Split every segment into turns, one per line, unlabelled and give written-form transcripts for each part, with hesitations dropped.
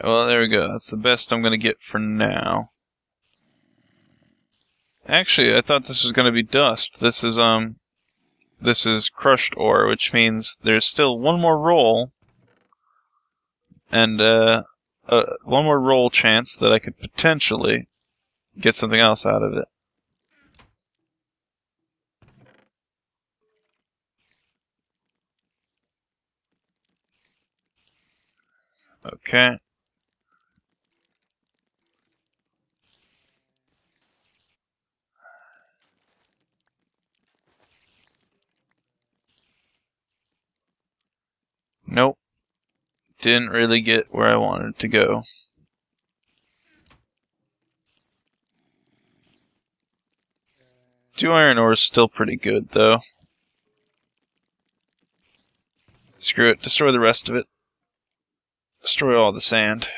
well, there we go. That's the best I'm going to get for now. Actually, I thought this was going to be dust. This is crushed ore, which means there's still one more roll, and one more roll chance that I could potentially get something else out of it. Okay. Nope. Didn't really get where I wanted to go. Two iron ore is still pretty good, though. Screw it. Destroy the rest of it. Destroy all the sand.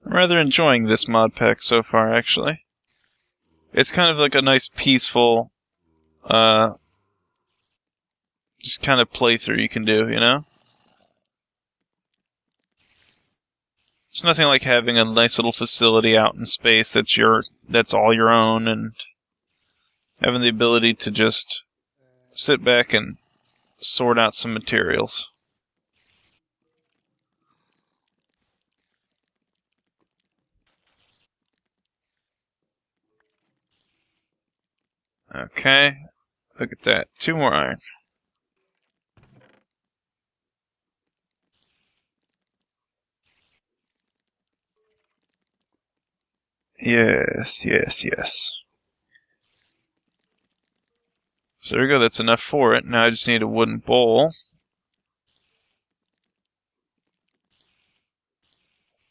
I'm rather enjoying this mod pack so far, actually. It's kind of like a nice, peaceful, just kind of playthrough you can do, you know? It's nothing like having a nice little facility out in space that's all your own, and having the ability to just sit back and sort out some materials. Okay, look at that. 2 more iron. Yes, yes, yes. So there we go, that's enough for it. Now I just need a wooden bowl.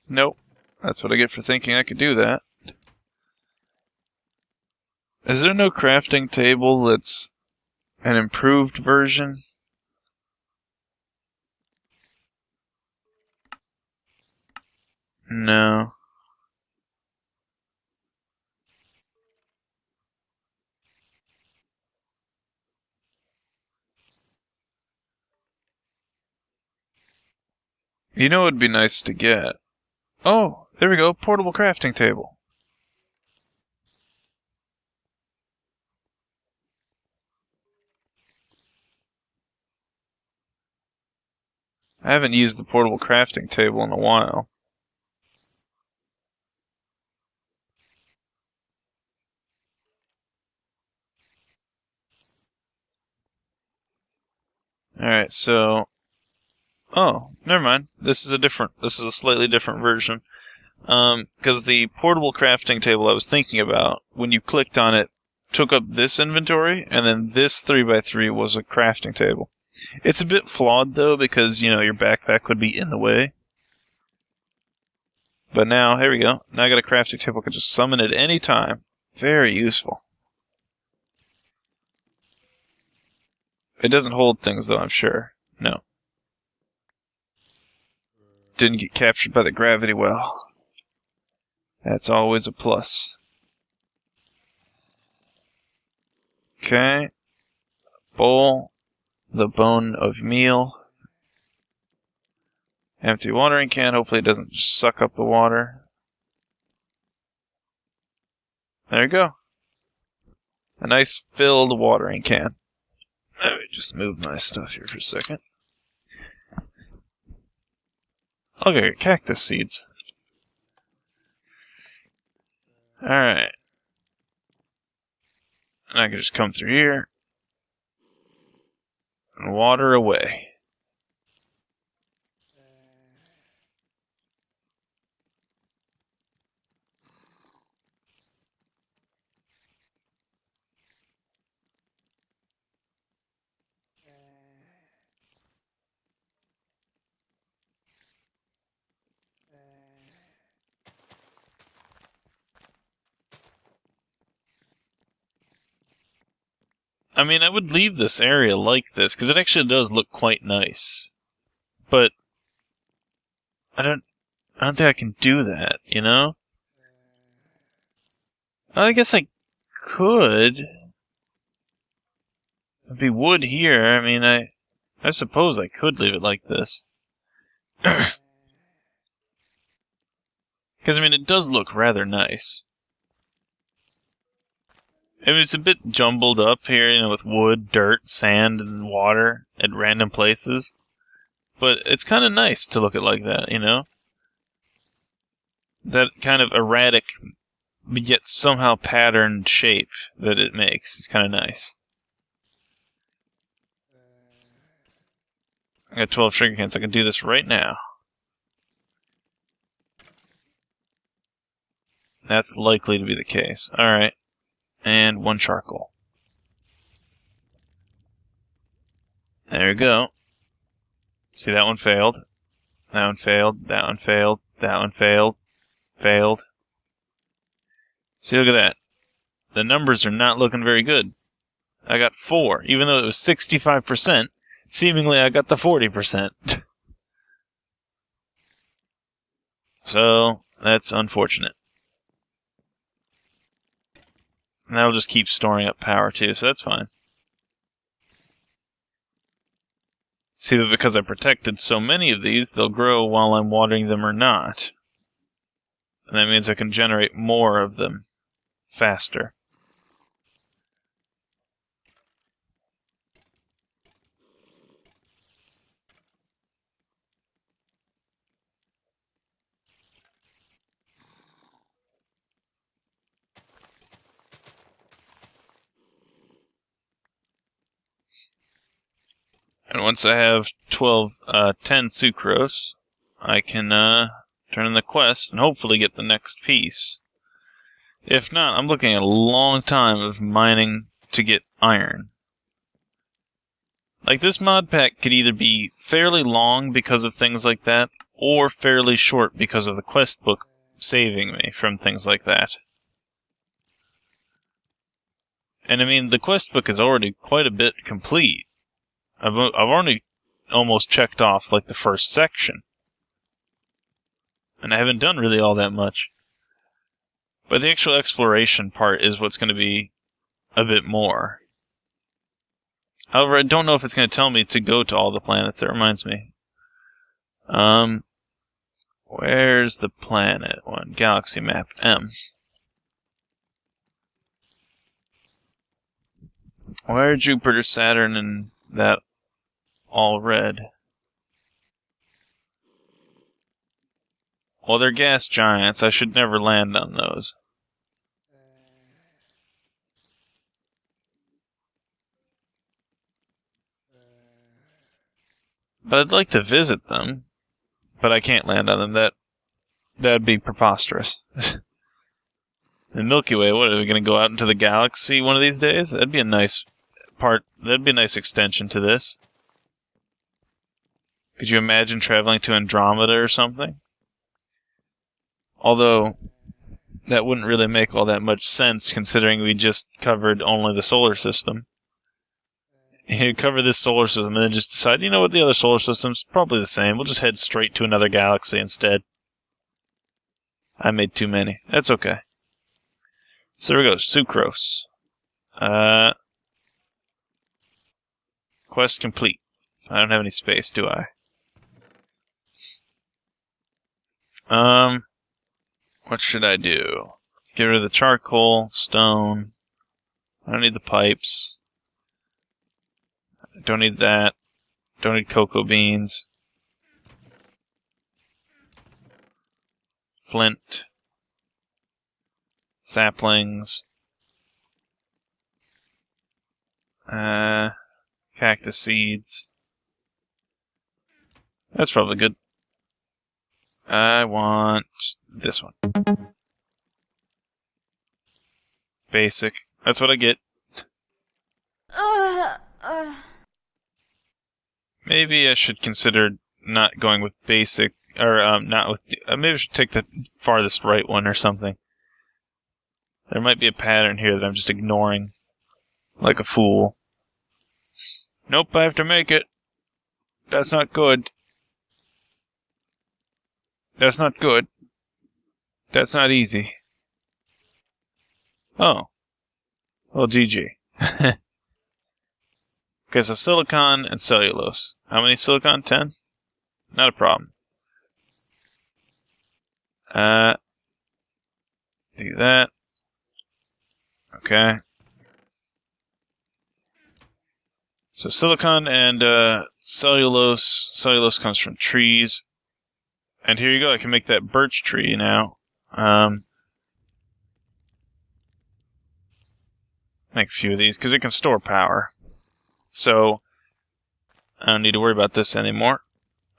Nope. That's what I get for thinking I could do that. Is there no crafting table that's an improved version? No. You know what would be nice to get? Oh, there we go, portable crafting table. I haven't used the portable crafting table in a while. Alright, so... Oh, never mind. This is a slightly different version. Because the portable crafting table I was thinking about, when you clicked on it, took up this inventory, and then this 3x3 was a crafting table. It's a bit flawed, though, because, you know, your backpack would be in the way. But now, here we go. Now I got a crafting table. I can just summon it any time. Very useful. It doesn't hold things, though, I'm sure. No. Didn't get captured by the gravity well. That's always a plus. Okay. Bowl. The bone of meal. Empty watering can. Hopefully it doesn't just suck up the water. There you go. A nice filled watering can. Let me just move my stuff here for a second. I'll get cactus seeds. Alright. And I can just come through here and water away. I mean, I would leave this area like this, because it actually does look quite nice. But, I I don't think I can do that, you know? I guess I could. It'd be wood here. I mean, I suppose I could leave it like this. Because, I mean, it does look rather nice. I mean, it's a bit jumbled up here, you know, with wood, dirt, sand, and water at random places. But it's kind of nice to look at like that, you know? That kind of erratic, but yet somehow patterned shape that it makes is kind of nice. I got 12 sugar cans. I can do this right now. That's likely to be the case. Alright. And 1 charcoal. There we go. See, that one failed. That one failed. That one failed. That one failed. Failed. See, look at that. The numbers are not looking very good. I got 4. Even though it was 65%, seemingly I got the 40%. So, that's unfortunate. And that'll just keep storing up power too, so that's fine. See, but because I protected so many of these, they'll grow while I'm watering them or not. And that means I can generate more of them faster. And once I have 10 sucrose, I can turn in the quest and hopefully get the next piece. If not, I'm looking at a long time of mining to get iron. Like, this mod pack could either be fairly long because of things like that, or fairly short because of the quest book saving me from things like that. And I mean, the quest book is already quite a bit complete. I've already almost checked off, like, the first section. And I haven't done really all that much. But the actual exploration part is what's going to be a bit more. However, I don't know if it's going to tell me to go to all the planets. That reminds me. Where's the planet one? Galaxy map M. Where are Jupiter, Saturn, and that all red? Well, they're gas giants. I should never land on those. But I'd like to visit them. But I can't land on them. That'd be preposterous. The Milky Way, what, are we going to go out into the galaxy one of these days? That'd be a nice part. That'd be a nice extension to this. Could you imagine traveling to Andromeda or something? Although, that wouldn't really make all that much sense considering we just covered only the solar system. You cover this solar system and then just decide, you know what, the other solar system's probably the same. We'll just head straight to another galaxy instead. I made too many. That's okay. So there we go, sucrose. Quest complete. I don't have any space, do I? What should I do? Let's get rid of the charcoal, stone. I don't need the pipes. Don't need that. Don't need cocoa beans. Flint. Saplings. Cactus seeds. That's probably good. I want this one. Basic. That's what I get. Maybe I should consider not going with basic, or not with. Maybe I should take the farthest right one or something. There might be a pattern here that I'm just ignoring, like a fool. Nope, I have to make it. That's not good. That's not good. That's not easy. Oh. Well, GG. Okay, so silicon and cellulose. How many silicon? 10? Not a problem. Do that. Okay. So silicon and cellulose. Cellulose comes from trees. And here you go. I can make that birch tree now. Make a few of these because it can store power. So I don't need to worry about this anymore.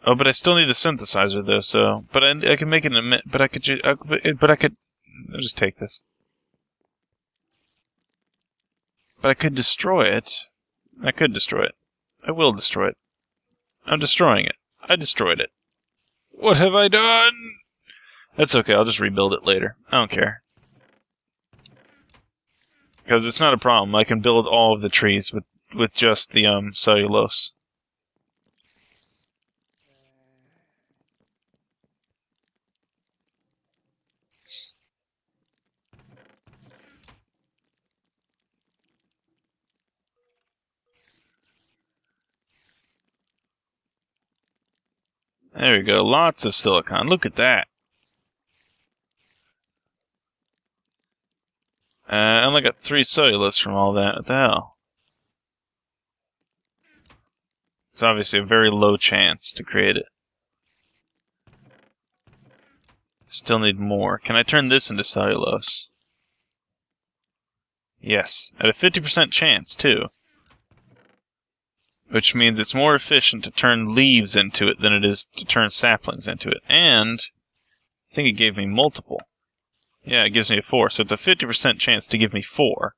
Oh, but I still need the synthesizer though. So, but I can make it in a minute. But I could I'll just take this. But I could destroy it. I could destroy it. I will destroy it. I'm destroying it. I destroyed it. What have I done? That's okay. I'll just rebuild it later. I don't care. Because it's not a problem. I can build all of the trees with just the cellulose. There we go. Lots of silicon. Look at that. I only got 3 cellulose from all that. What the hell? It's obviously a very low chance to create it. Still need more. Can I turn this into cellulose? Yes. At a 50% chance, too. Which means it's more efficient to turn leaves into it than it is to turn saplings into it. And I think it gave me multiple. Yeah, it gives me a 4. So it's a 50% chance to give me 4.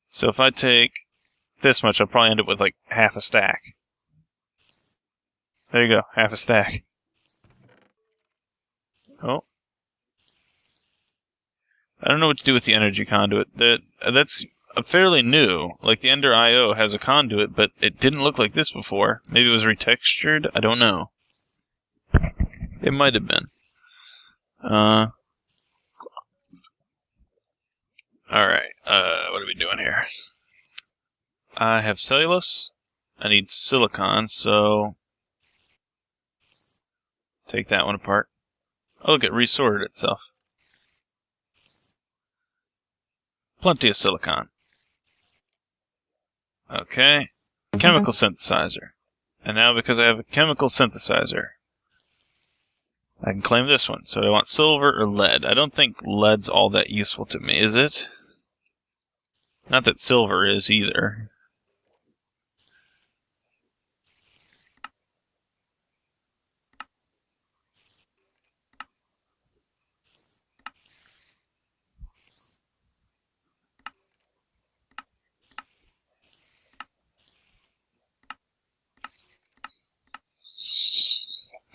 So if I take this much, I'll probably end up with like half a stack. There you go, half a stack. Oh. I don't know what to do with the energy conduit. That's fairly new. Like the Ender IO has a conduit, but it didn't look like this before. Maybe it was retextured? I don't know. It might have been. Alright, what are we doing here? I have cellulose. I need silicon, so take that one apart. Oh, look, it resorted itself. Plenty of silicon. Okay. Chemical synthesizer. And now because I have a chemical synthesizer, I can claim this one. So I want silver or lead. I don't think lead's all that useful to me, is it? Not that silver is either.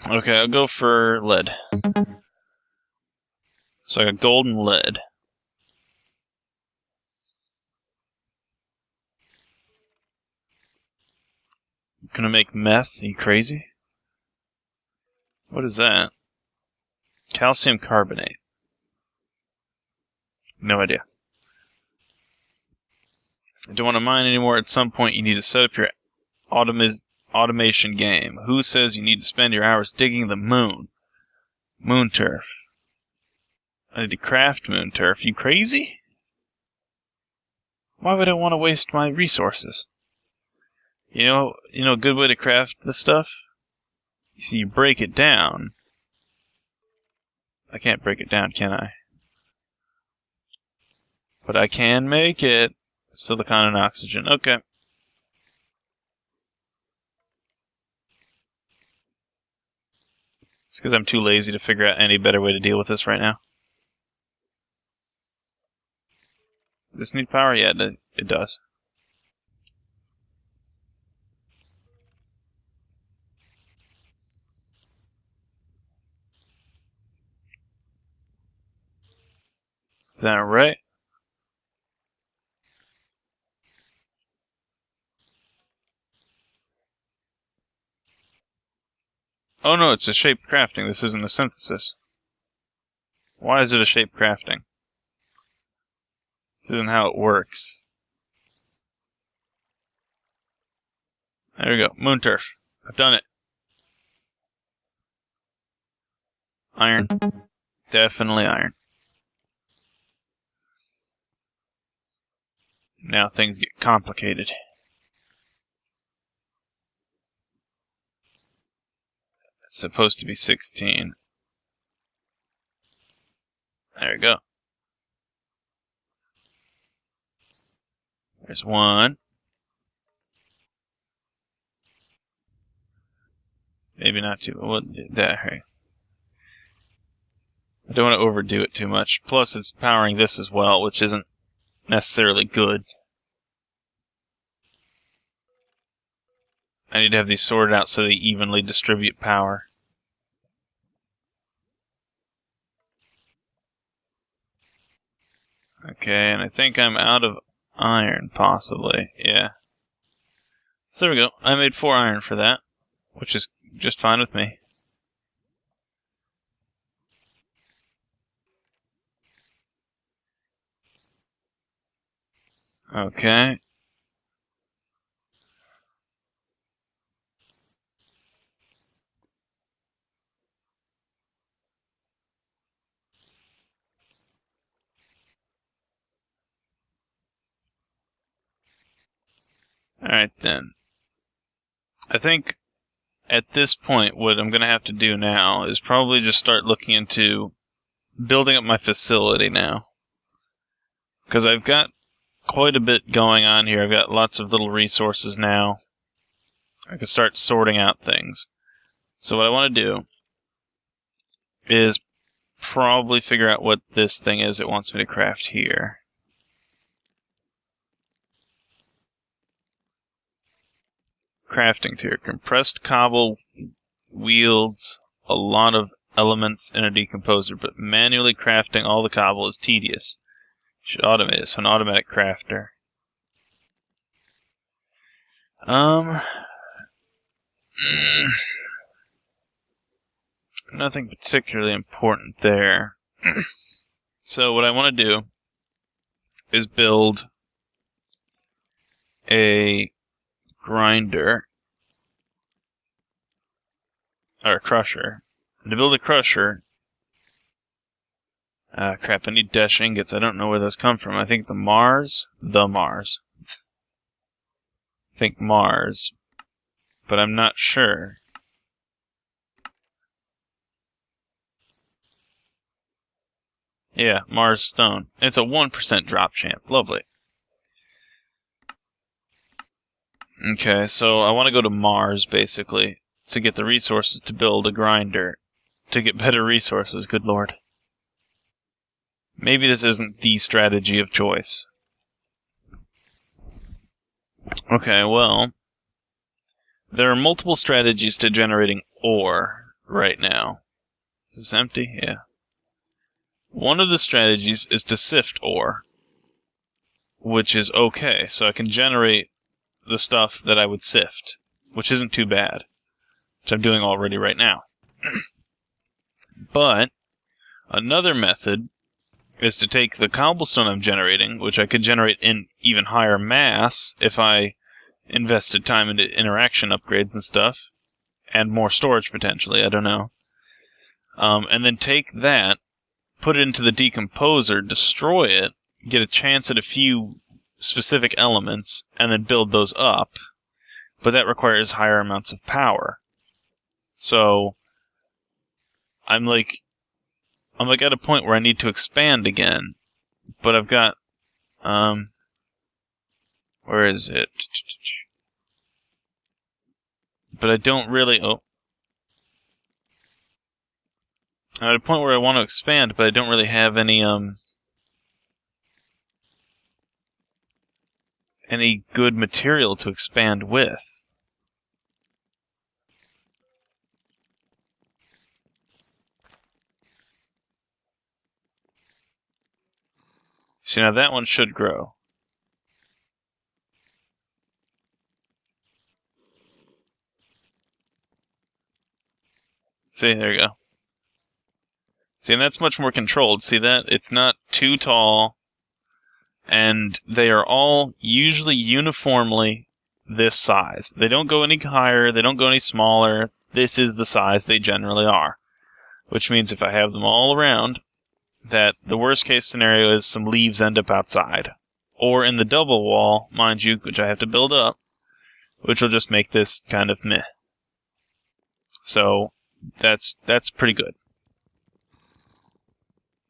Okay, I'll go for lead. So I got gold and lead. Gonna make meth? Are you crazy? What is that? Calcium carbonate. No idea. I don't want to mine anymore. At some point, you need to set up your automation game. Who says you need to spend your hours digging the moon? Moon turf. I need to craft moon turf. You crazy? Why would I want to waste my resources? You know a good way to craft this stuff? You see, you break it down. I can't break it down, can I? But I can make it. Silicon and oxygen. Okay. It's because I'm too lazy to figure out any better way to deal with this right now. Does this need power? Yeah, it does. Is that right? Oh no, it's a shape crafting. This isn't a synthesis. Why is it a shape crafting? This isn't how it works. There we go. Moon turf. I've done it. Iron. Definitely iron. Now things get complicated. It's supposed to be 16. There we go. There's one. Maybe not too. Well, there. I don't want to overdo it too much. Plus, it's powering this as well, which isn't necessarily good. I need to have these sorted out so they evenly distribute power. Okay, and I think I'm out of iron, possibly. Yeah. So there we go. I made 4 iron for that, which is just fine with me. Okay. Alright then. I think at this point what I'm going to have to do now is probably just start looking into building up my facility now. Because I've got quite a bit going on here. I've got lots of little resources now. I can start sorting out things. So what I want to do is probably figure out what this thing is it wants me to craft here. Crafting tier. Compressed cobble wields a lot of elements in a decomposer, but manually crafting all the cobble is tedious. You should automate it, so an automatic crafter. Nothing particularly important there. So what I want to do is build a grinder, or a crusher. And to build a crusher, crap, I need dash ingots. I don't know where those come from. I think Mars. I think Mars, but I'm not sure. Yeah, Mars stone. It's a 1% drop chance. Lovely. Okay, so I want to go to Mars, basically, to get the resources to build a grinder. To get better resources, good lord. Maybe this isn't the strategy of choice. Okay, well, there are multiple strategies to generating ore right now. Is this empty? Yeah. One of the strategies is to sift ore, which is okay, so I can generate the stuff that I would sift, which isn't too bad, which I'm doing already right now. But another method is to take the cobblestone I'm generating, which I could generate in even higher mass if I invested time into interaction upgrades and stuff, and more storage potentially, I don't know. And then take that, put it into the decomposer, destroy it, get a chance at a few specific elements, and then build those up. But that requires higher amounts of power. So I'm like at a point where I need to expand again, but I've got where is it? But I don't really. Oh, I'm at a point where I want to expand, but I don't really have any good material to expand with. See, now that one should grow. See, there you go. See, and that's much more controlled. See that? It's not too tall, and they are all usually uniformly this size. They don't go any higher, they don't go any smaller. This is the size they generally are. Which means if I have them all around, that the worst case scenario is some leaves end up outside. Or in the double wall, mind you, which I have to build up, which will just make this kind of meh. So, that's pretty good.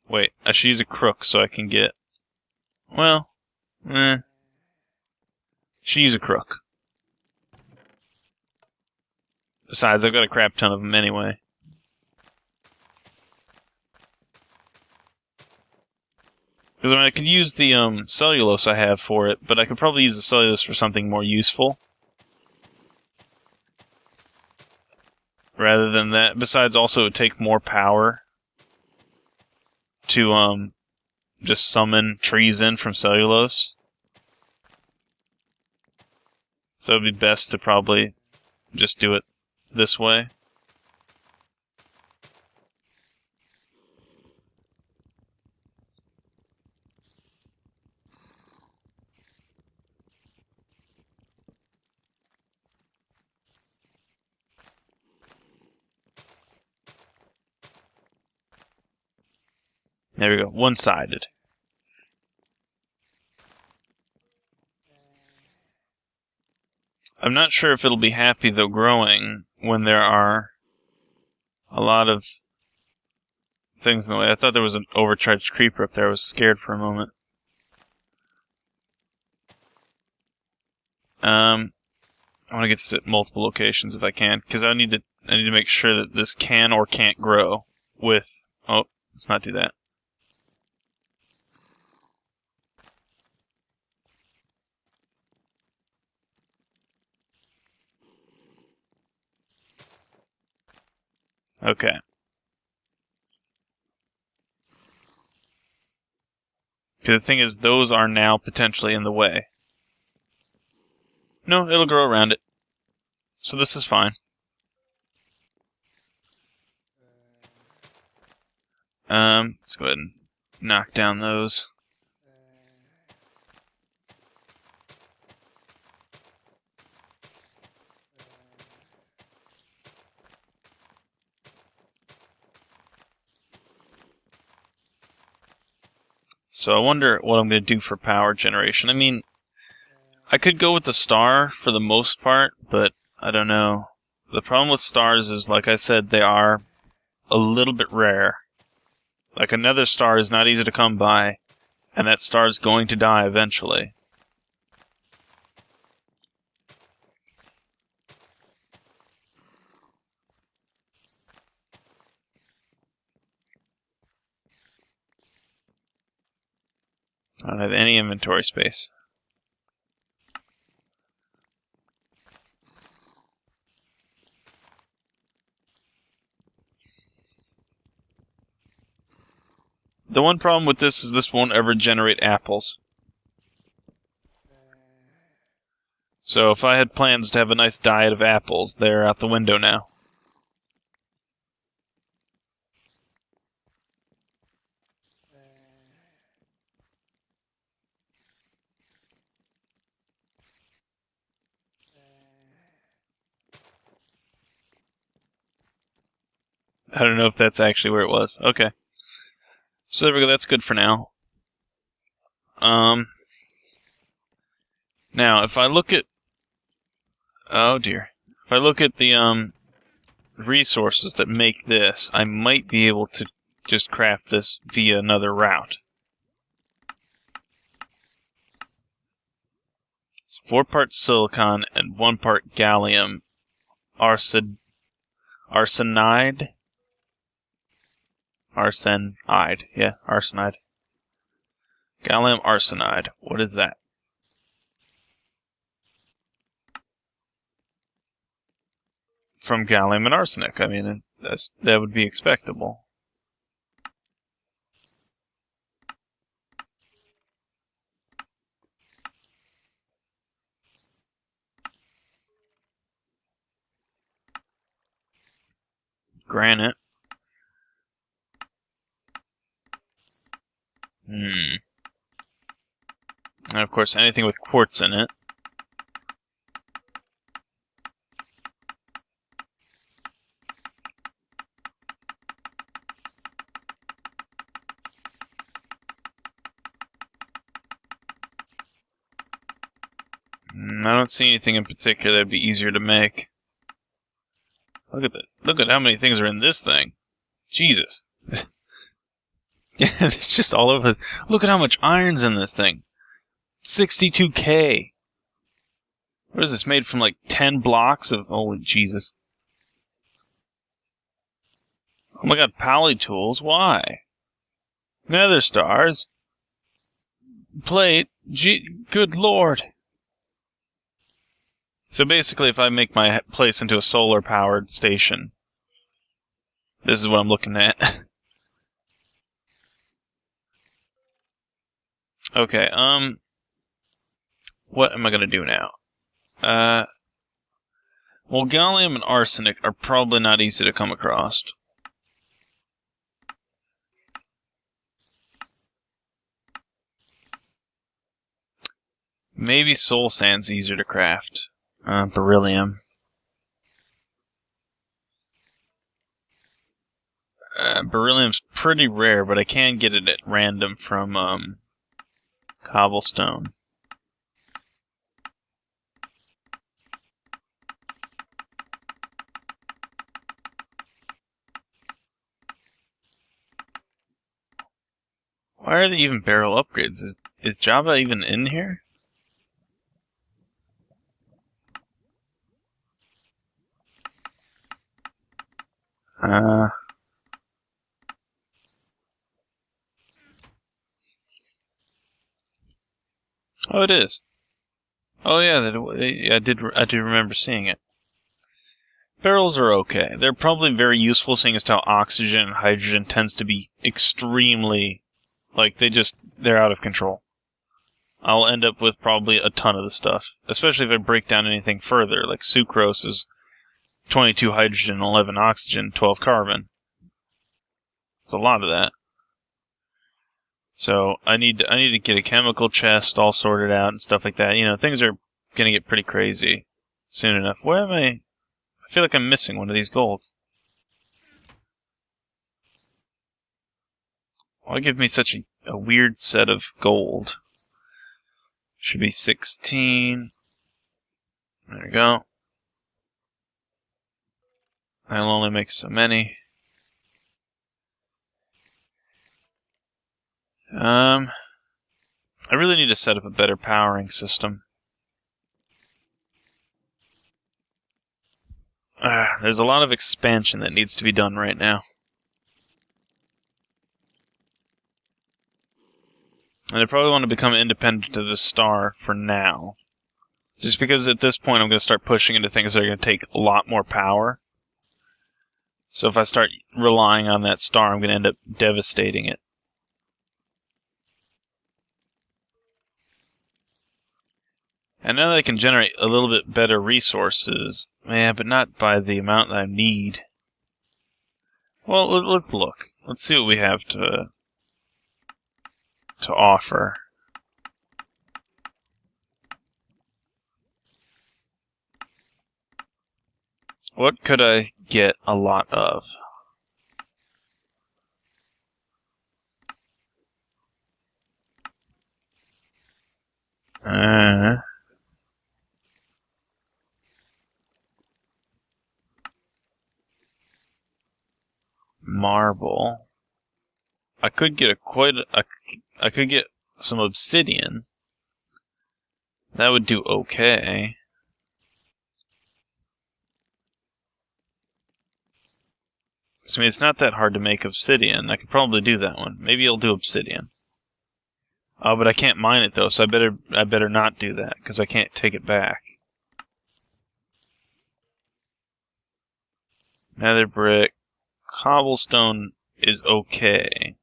Wait, I should use a crook so I can get... Well, should use a crook. Besides, I've got a crap ton of them anyway. Because I could use the cellulose I have for it, but I could probably use the cellulose for something more useful. Rather than that. Besides, also it would take more power to just summon trees in from cellulose. So it'd be best to probably just do it this way. There we go, one-sided. I'm not sure if it'll be happy, though, growing when there are a lot of things in the way. I thought there was an overcharged creeper up there. I was scared for a moment. I want to get this at multiple locations if I can, because I need to make sure that this can or can't grow with... Oh, let's not do that. Okay. Because the thing is, those are now potentially in the way. No, it'll grow around it. So this is fine. Let's go ahead and knock down those. So I wonder what I'm going to do for power generation. I mean, I could go with the star for the most part, but I don't know. The problem with stars is, like I said, they are a little bit rare. Like, another star is not easy to come by, and that star is going to die eventually. I don't have any inventory space. The one problem with this is this won't ever generate apples. So if I had plans to have a nice diet of apples, they're out the window now. I don't know if that's actually where it was. Okay. So there we go, that's good for now. Now, if I look at... Oh dear. If I look at the, resources that make this, I might be able to just craft this via another route. It's 4 parts silicon and 1 part gallium arsenide. Arsenide. Yeah, arsenide. Gallium arsenide. What is that? From gallium and arsenic. I mean, that would be expectable. granite. And of course, anything with quartz in it. I don't see anything in particular that'd be easier to make. Look at that. Look at how many things are in this thing. Jesus. Yeah, it's just all over. Look at how much iron's in this thing. 62K. What is this, made from like 10 blocks of... Holy Jesus. Oh my god, poly tools? Why? Nether stars? Plate? Good lord. So basically, if I make my place into a solar-powered station, this is what I'm looking at. Okay, what am I gonna do now? Well, gallium and arsenic are probably not easy to come across. Maybe soul sand's easier to craft. Beryllium. Beryllium's pretty rare, but I can get it at random from, cobblestone. Why are there even barrel upgrades? Is Java even in here? Oh, it is. Oh yeah, I do remember seeing it. Barrels are okay. They're probably very useful, seeing as how oxygen and hydrogen tends to be extremely, like, they're out of control. I'll end up with probably a ton of the stuff, especially if I break down anything further, like sucrose is 22 hydrogen, 11 oxygen, 12 carbon. It's a lot of that. So I need to get a chemical chest all sorted out and stuff like that. You know, things are gonna get pretty crazy soon enough. Where am I? I feel like I'm missing one of these golds. Why give me such a weird set of gold? Should be 16. There we go. I'll only make so many. I really need to set up a better powering system. There's a lot of expansion that needs to be done right now. And I probably want to become independent of this star for now. Just because at this point I'm going to start pushing into things that are going to take a lot more power. So if I start relying on that star, I'm going to end up devastating it. And now that I can generate a little bit better resources, yeah, but not by the amount that I need. Well, let's look. Let's see what we have to offer. What could I get a lot of? Marble. I could get I could get some obsidian. That would do okay. I mean, it's not that hard to make obsidian. I could probably do that one. Maybe I'll do obsidian. Oh, but I can't mine it though, so I better not do that because I can't take it back. Nether brick, cobblestone is okay.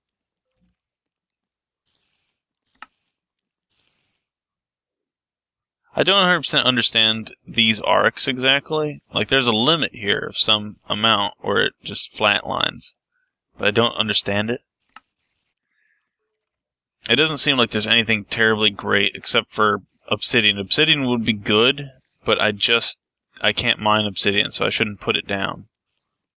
I don't 100% understand these arcs exactly. Like, there's a limit here of some amount where it just flatlines. But I don't understand it. It doesn't seem like there's anything terribly great except for obsidian. Obsidian would be good, but I can't mine obsidian, so I shouldn't put it down.